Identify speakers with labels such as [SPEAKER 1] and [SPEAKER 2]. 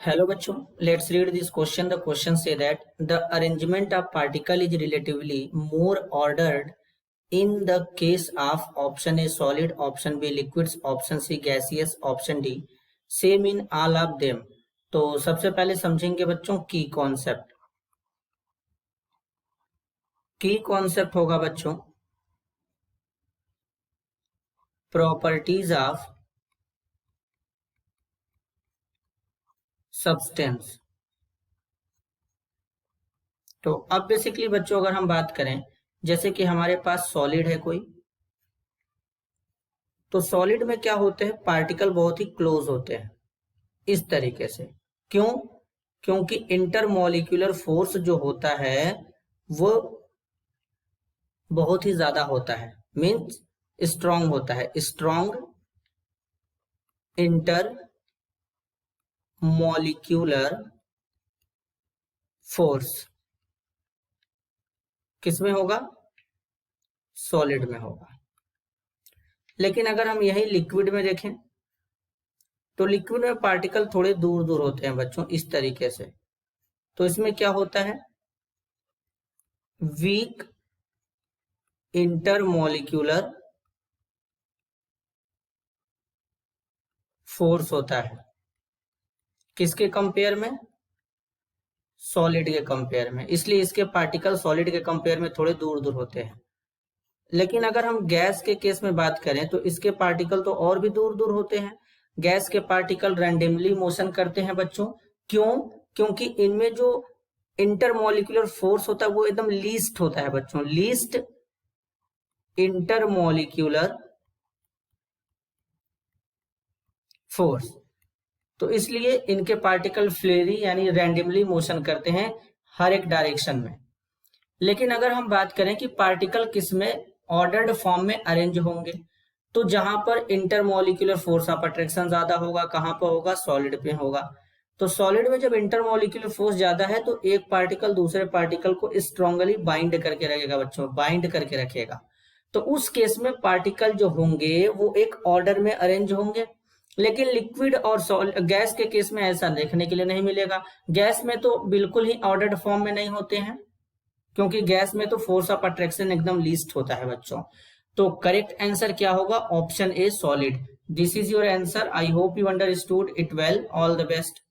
[SPEAKER 1] Hello bachcho, let's read this question. The question say that the arrangement of particle is relatively more ordered in the case of option A solid, option B liquids, option C gaseous, option D same in all of them. तो सबसे पहले समझेंगे बच्चों की concept होगा बच्चों properties of substance. तो अब बेसिकली बच्चों अगर हम बात करें जैसे कि हमारे पास सॉलिड है कोई, तो सॉलिड में क्या होते हैं, पार्टिकल बहुत ही क्लोज होते हैं इस तरीके से। क्यों? क्योंकि इंटरमॉलिक्यूलर फोर्स जो होता है वो बहुत ही ज्यादा होता है, मीन्स स्ट्रॉन्ग होता है। स्ट्रॉन्ग इंटर मॉलिक्यूलर फोर्स किसमें होगा? सॉलिड में होगा। लेकिन अगर हम यही लिक्विड में देखें तो लिक्विड में पार्टिकल थोड़े दूर दूर होते हैं बच्चों इस तरीके से। तो इसमें क्या होता है, वीक इंटरमॉलिक्यूलर फोर्स होता है। किसके कंपेयर में? सॉलिड के कंपेयर में। इसलिए इसके पार्टिकल सॉलिड के कंपेयर में थोड़े दूर दूर होते हैं। लेकिन अगर हम गैस के केस में बात करें तो इसके पार्टिकल तो और भी दूर दूर होते हैं। गैस के पार्टिकल रैंडमली मोशन करते हैं बच्चों। क्यों? क्योंकि इनमें जो इंटरमॉलिक्यूलर फोर्स होता है वो एकदम लीस्ट होता है बच्चों, लीस्ट इंटरमॉलिक्यूलर फोर्स। तो इसलिए इनके पार्टिकल फ्लेरी यानी रैंडमली मोशन करते हैं हर एक डायरेक्शन में। लेकिन अगर हम बात करें कि पार्टिकल किसमें ऑर्डर्ड फॉर्म में अरेंज होंगे, तो जहां पर इंटरमॉलिक्यूलर फोर्स ऑफ अट्रैक्शन ज्यादा होगा, कहां पर होगा? सॉलिड पे होगा। तो सॉलिड में जब इंटरमॉलिक्यूलर फोर्स ज्यादा है तो एक पार्टिकल दूसरे पार्टिकल को स्ट्रांगली बाइंड करके रखेगा बच्चों, बाइंड करके रखेगा। तो उस केस में पार्टिकल जो होंगे वो एक ऑर्डर में अरेंज होंगे। लेकिन लिक्विड और गैस के केस में ऐसा देखने के लिए नहीं मिलेगा। गैस में तो बिल्कुल ही ऑर्डर्ड फॉर्म में नहीं होते हैं, क्योंकि गैस में तो फोर्स ऑफ अट्रैक्शन एकदम लीस्ट होता है बच्चों। तो करेक्ट आंसर क्या होगा? Option A solid. This is your answer. I hope you understood it well. All the best.